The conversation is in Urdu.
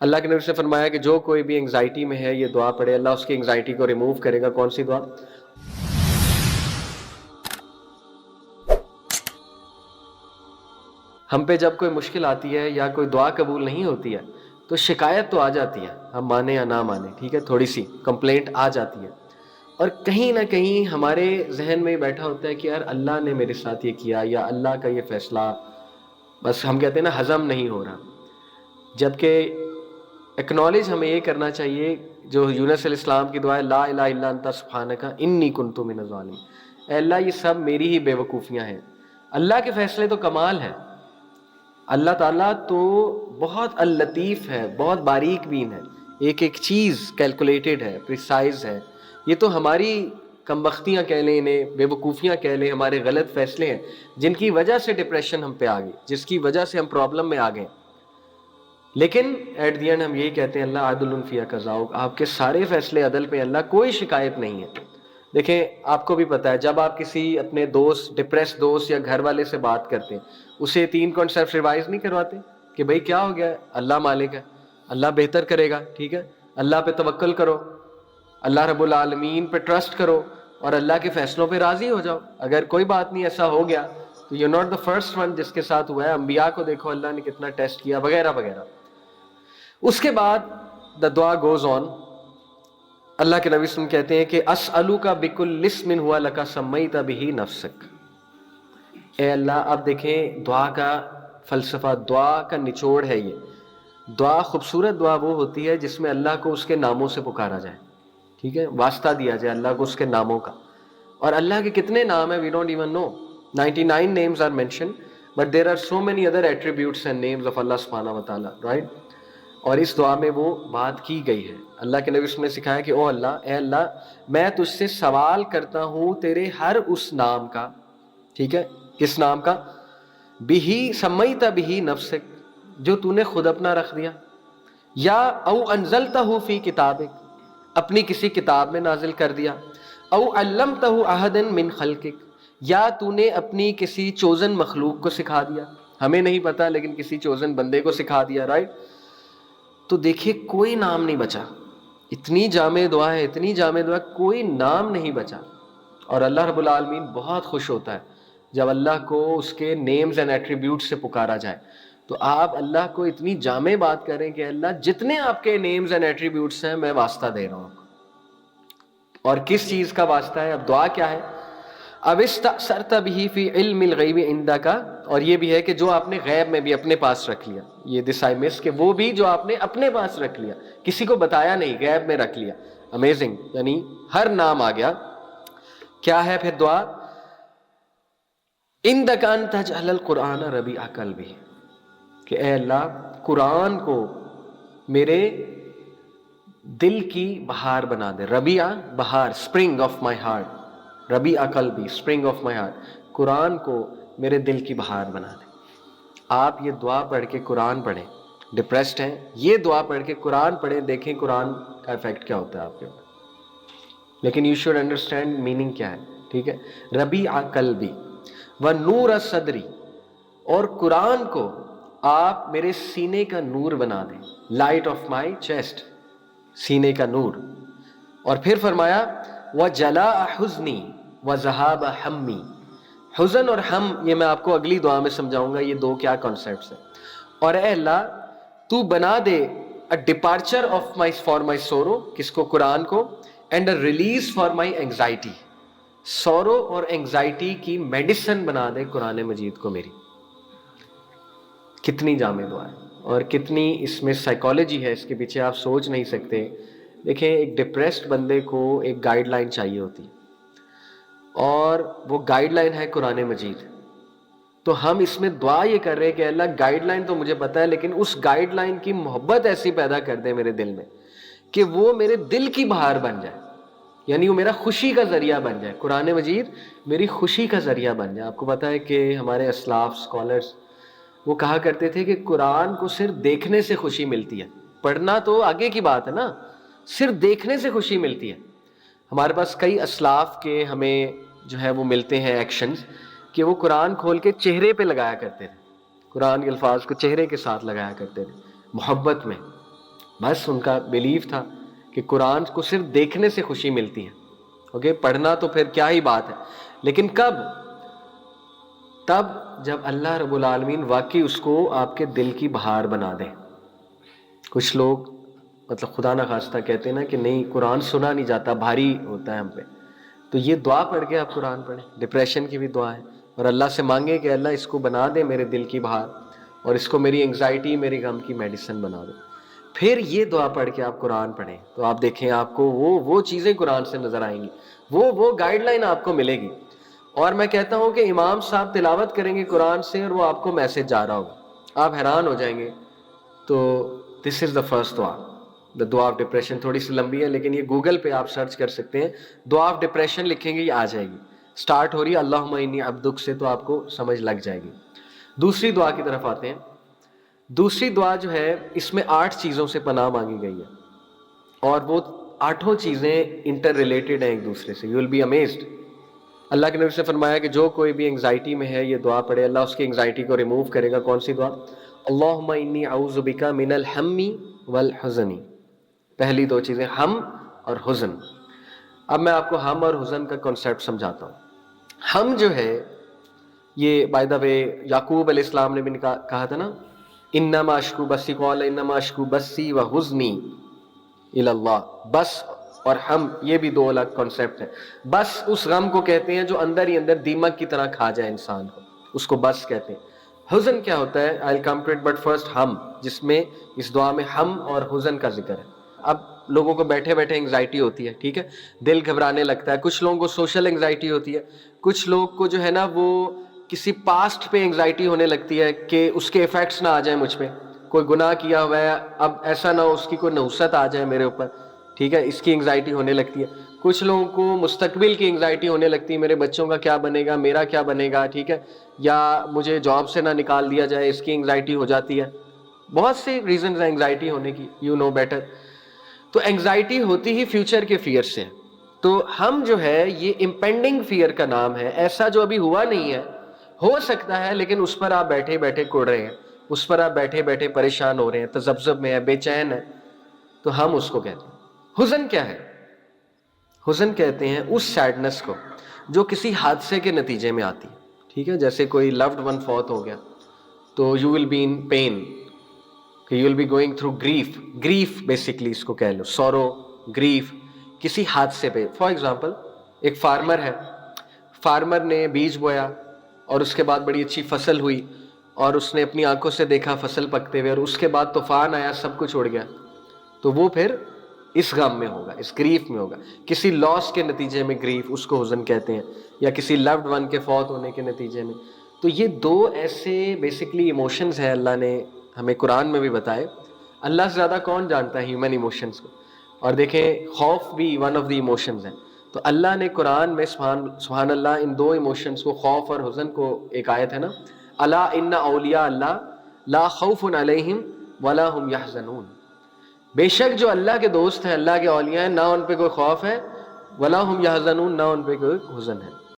اللہ کے نبی سے فرمایا کہ جو کوئی بھی انگزائٹی میں ہے یہ دعا پڑھے، اللہ اس کی انگزائٹی کو ریموو کرے گا۔ کون سی دعا؟ ہم پہ جب کوئی مشکل آتی ہے یا کوئی دعا قبول نہیں ہوتی ہے تو شکایت تو آ جاتی ہے، ہم مانیں یا نہ مانیں، ٹھیک ہے، تھوڑی سی کمپلینٹ آ جاتی ہے، اور کہیں نہ کہیں ہمارے ذہن میں بیٹھا ہوتا ہے کہ یار اللہ نے میرے ساتھ یہ کیا، یا اللہ کا یہ فیصلہ، بس ہم کہتے ہیں نا ہضم نہیں ہو رہا۔ جبکہ ایکنالج ہمیں یہ کرنا چاہیے جو یونس علیہ السلام کی دعا ہے، لا الہ الا انت سبحانک انی کنت من الظالمین، اے اللہ یہ سب میری ہی بے وقوفیاں ہیں۔ اللہ کے فیصلے تو کمال ہے، اللہ تعالیٰ تو بہت اللطیف ہے، بہت باریک بین ہے، ایک ایک چیز کیلکولیٹڈ ہے، پریسائز ہے۔ یہ تو ہماری کم بختیاں کہہ لیں، انہیں بے وقوفیاں کہہ لیں، ہمارے غلط فیصلے ہیں جن کی وجہ سے ڈپریشن ہم پہ آ گئی، جس کی وجہ سے ہم پرابلم میں آ گئے۔ لیکن ایٹ دی اینڈ ہم یہی کہتے ہیں اللہ عدل فی قضاء، آپ کے سارے فیصلے عدل پہ، اللہ کوئی شکایت نہیں ہے۔ دیکھیں آپ کو بھی پتہ ہے جب آپ کسی اپنے دوست، ڈپریس دوست یا گھر والے سے بات کرتے ہیں، اسے 3 کانسیپٹ ریوائز نہیں کرواتے کہ بھئی کیا ہو گیا ہے، اللہ مالک ہے، اللہ بہتر کرے گا، ٹھیک ہے، اللہ پہ توکل کرو، اللہ رب العالمین پہ ٹرسٹ کرو، اور اللہ کے فیصلوں پہ راضی ہو جاؤ۔ اگر کوئی بات نہیں ایسا ہو گیا تو you not the first one جس کے ساتھ ہوا ہے، انبیاء کو دیکھو اللہ نے کتنا ٹیسٹ کیا، وغیرہ وغیرہ۔ اس کے بعد دا دعا گوز آن، اللہ کے نبی صلی اللہ علیہ وسلم کہتے ہیں کہ اسألوک بکل اسم ہوا لک سمیت بہ نفسک، اے اللہ۔ اب دیکھیں دعا کا فلسفہ، دعا کا نچوڑ ہے یہ دعا۔ خوبصورت دعا وہ ہوتی ہے جس میں اللہ کو اس کے ناموں سے پکارا جائے، ٹھیک ہے، واسطہ دیا جائے اللہ کو اس کے ناموں کا۔ اور اللہ کے کتنے نام ہیں we don't even know, 99 names are mentioned but there are so many other attributes and names of Allah subhanahu wa ta'ala, right؟ اور اس دعا میں وہ بات کی گئی ہے۔ اللہ کے نبی نے سکھایا کہ او اللہ، اے اللہ میں تجھ سے سوال کرتا ہوں تیرے ہر اس نام کا، ٹھیک ہے، کس نام کا؟ بہی سمیت بہی نفسک، جو تو نے خود اپنا رکھ دیا، یا او انزلتہ فی کتابک، اپنی کسی کتاب میں نازل کر دیا، او علمتہ احدا من خلقک، یا تو نے اپنی کسی چوزن مخلوق کو سکھا دیا، ہمیں نہیں پتا لیکن کسی چوزن بندے کو سکھا دیا، رائٹ؟ تو دیکھیے کوئی نام نہیں بچا، اتنی جامع دعا ہے، اتنی جامع دعا، کوئی نام نہیں بچا۔ اور اللہ رب العالمین بہت خوش ہوتا ہے جب اللہ کو اس کے نیمز اینڈ ایٹریبیوٹ سے پکارا جائے۔ تو آپ اللہ کو اتنی جامع بات کریں کہ اللہ جتنے آپ کے نیمز اینڈ ایٹریبیوٹس ہیں میں واسطہ دے رہا ہوں۔ اور کس چیز کا واسطہ ہے؟ اب دعا کیا ہے؟ اب استأثرت به فی علم الغیب عندک، اور یہ بھی ہے کہ جو آپ نے غیب میں بھی اپنے پاس رکھ لیا، یہ دس آئی مس، کہ وہ بھی جو آپ نے اپنے پاس رکھ لیا، کسی کو بتایا نہیں، غیب میں رکھ لیا۔ امیزنگ، یعنی ہر نام آ گیا۔ کیا ہے پھر دعا؟ عندک ان تجعل القرآن ربیع قلبی، کہ اے اللہ قرآن کو میرے دل کی بہار بنا دے۔ ربیع بہار، اسپرنگ آف مائی ہارٹ، ربیع قلبی اسپرنگ آف مائی ہارٹ، قرآن کو میرے دل کی بہار بنا دے۔ آپ یہ دعا پڑھ کے قرآن پڑھیں، ڈپریسڈ ہیں، یہ دعا پڑھ کے قرآن پڑھیں، دیکھیں قرآن کا ایفیکٹ کیا ہوتا ہے آپ کے اوپر۔ لیکن یو شوڈ انڈرسٹینڈ میننگ کیا ہے، ٹھیک ہے؟ ربیع قلبی و نور صدری، اور قرآن کو آپ میرے سینے کا نور بنا دیں، لائٹ آف مائی چیسٹ، سینے کا نور۔ اور پھر فرمایا وجلاء حزنی وذہاب ہمی، حزن اور ہم یہ میں آپ کو اگلی دعا میں سمجھاؤں گا یہ دو کیا کانسیپٹس ہیں۔ اور اے اللہ تو بنا دے a departure of my for my sorrow، کس کو؟ قرآن کو، and a release for my anxiety، سورو اور انگزائٹی کی میڈیسن بنا دے قرآن مجید کو میری۔ کتنی جامع دعا ہے اور کتنی اس میں سائیکالوجی ہے، اس کے پیچھے آپ سوچ نہیں سکتے۔ دیکھیں ایک ڈپریسڈ بندے کو ایک گائیڈ لائن چاہیے ہوتی ہے، اور وہ گائیڈ لائن ہے قرآن مجید۔ تو ہم اس میں دعا یہ کر رہے ہیں کہ اللہ گائیڈ لائن تو مجھے پتہ ہے، لیکن اس گائیڈ لائن کی محبت ایسی پیدا کر دے میرے دل میں کہ وہ میرے دل کی بہار بن جائے، یعنی وہ میرا خوشی کا ذریعہ بن جائے، قرآن مجید میری خوشی کا ذریعہ بن جائے۔ آپ کو پتہ ہے کہ ہمارے اسلاف اسکالرس وہ کہا کرتے تھے کہ قرآن کو صرف دیکھنے سے خوشی ملتی ہے، پڑھنا تو آگے کی بات ہے نا، صرف دیکھنے سے خوشی ملتی ہے۔ ہمارے پاس کئی اسلاف کے ہمیں جو ہے وہ ملتے ہیں ایکشنز کہ وہ قرآن کھول کے چہرے پہ لگایا کرتے تھے، قرآن کے الفاظ کو چہرے کے ساتھ لگایا کرتے تھے محبت میں۔ بس ان کا بیلیف تھا کہ قرآن کو صرف دیکھنے سے خوشی ملتی ہے. اوکے, پڑھنا تو پھر کیا ہی بات ہے, لیکن کب؟ تب جب اللہ رب العالمین واقعی اس کو آپ کے دل کی بہار بنا دے. کچھ لوگ مطلب خدا نہ خواستہ کہتے ہیں نا کہ نہیں قرآن سنا نہیں جاتا, بھاری ہوتا ہے ہم پہ. تو یہ دعا پڑھ کے آپ قرآن پڑھیں. ڈپریشن کی بھی دعا ہے, اور اللہ سے مانگے کہ اللہ اس کو بنا دے میرے دل کی بہار, اور اس کو میری انگزائٹی, میری غم کی میڈیسن بنا دے. پھر یہ دعا پڑھ کے آپ قرآن پڑھیں تو آپ دیکھیں آپ کو وہ چیزیں قرآن سے نظر آئیں گی, وہ گائیڈ لائن آپ کو ملے گی. اور میں کہتا ہوں کہ امام صاحب تلاوت کریں گے قرآن سے اور وہ آپ کو میسج جا رہا ہوگا, آپ حیران ہو جائیں گے. تو دس از دا فرسٹ دعا, دا دعا آف ڈپریشن. تھوڑی سی لمبی ہے لیکن یہ گوگل پہ آپ سرچ کر سکتے ہیں, دعا آف ڈپریشن لکھیں گے, یہ آ جائے گی. سٹارٹ ہو رہی ہے اللہم انی عبدک سے, تو آپ کو سمجھ لگ جائے گی. دوسری دعا کی طرف آتے ہیں. دوسری دعا جو ہے اس میں 8 چیزوں سے پناہ مانگی گئی ہے, اور وہ 8 چیزیں انٹر ریلیٹڈ ہیں ایک دوسرے سے. You will be amazed. اللہ کے نبی سے فرمایا کہ جو کوئی بھی انگزائٹی میں ہے یہ دعا پڑھے, اللہ اس کی انگزائٹی کو ریموو کرے گا. کون سی دعا؟ اللہم انی اعوذ بک من الہم والحزن. پہلی 2 چیزیں ہم اور حزن. اب میں آپ کو ہم اور حزن کا کنسیپٹ سمجھاتا ہوں. ہم جو ہے یہ بائی دا وے یعقوب علیہ السلام نے بھی کہا تھا نا, انما اشکو بسی, قال انما اشکو بسی وحزنی الی اللہ. بس اور ہم, یہ بھی 2 الگ کنسیپٹ ہیں. بس اس غم کو کہتے ہیں جو اندر ہی اندر دیمک کی طرح کھا جائے انسان کو, اس کو بس کہتے ہیں. حزن کیا ہوتا ہے؟ I'll come to it, but first ہم, جس میں اس دعا میں ہم اور حزن کا ذکر ہے. اب لوگوں کو بیٹھے بیٹھے انگزائٹی ہوتی ہے, ٹھیک ہے, دل گھبرانے لگتا ہے. کچھ لوگوں کو سوشل انگزائٹی ہوتی ہے, کچھ لوگ کو جو ہے نا وہ کسی پاسٹ پہ انگزائٹی ہونے لگتی ہے کہ اس کے ایفیکٹس نہ آ جائیں مجھ پہ. کوئی گناہ کیا ہوا ہے, اب ایسا نہ ہو اس کی کوئی نحوست آ جائے میرے اوپر, ٹھیک ہے, اس کی انگزائٹی ہونے لگتی ہے. کچھ لوگوں کو مستقبل کی انگزائٹی ہونے لگتی ہے, میرے بچوں کا کیا بنے گا, میرا کیا بنے گا, ٹھیک ہے, یا مجھے جاب سے نہ نکال دیا جائے, اس کی انگزائٹی ہو جاتی ہے. بہت سے ریزنز ہیں انگزائٹی ہونے کی, یو نو بیٹر. تو انگزائٹی ہوتی ہی فیوچر کے فیئر سے. تو ہم جو ہے یہ امپینڈنگ فیئر کا نام ہے, ایسا جو ابھی ہوا نہیں ہے, ہو سکتا ہے لیکن اس پر آپ بیٹھے بیٹھے کوڑ رہے ہیں, اس پر آپ بیٹھے بیٹھے پریشان ہو رہے ہیں, تذبذب میں ہے, بے چین ہے. تو ہم اس کو کہتے ہیں. حزن کیا ہے؟ حزن کہتے ہیں اس سیڈنس کو جو کسی حادثے کے نتیجے میں آتی ہے, ٹھیک ہے. جیسے کوئی لوڈ ون فوت ہو گیا تو you will be in pain, کہ you will be going through grief. Grief basically اس کو کہہ لو, سورو, گریف کسی حادثے پہ. فار ایگزامپل ایک فارمر ہے, فارمر نے بیج بویا اور اس کے بعد بڑی اچھی فصل ہوئی, اور اس نے اپنی آنکھوں سے دیکھا فصل پکتے ہوئے, اور اس کے بعد طوفان آیا, سب کچھ اڑ گیا. تو وہ پھر اس غم میں ہوگا, اس گریف میں ہوگا. کسی لاس کے نتیجے میں گریف, اس کو حزن کہتے ہیں, یا کسی لوڈ ون کے فوت ہونے کے نتیجے میں. تو یہ 2 ایسے بیسکلی ایموشنز ہیں اللہ نے ہمیں قرآن میں بھی بتائے. اللہ سے زیادہ کون جانتا ہے ہیومن ایموشنز کو؟ اور دیکھیں خوف بھی ون آف دی ایموشنز ہیں. تو اللہ نے قرآن میں سبحان اللہ ان 2 ایموشنز کو, خوف اور حزن کو, ایک آیت ہے نا, الا ان اولیاء اللہ لا خوف علیہم ولا هم یحزنون. بے شک جو اللہ کے دوست ہیں, اللہ کے اولیاء ہیں, نہ ان پہ کوئی خوف ہے, ولا هم یحزنون, نہ ان پہ کوئی حزن ہے.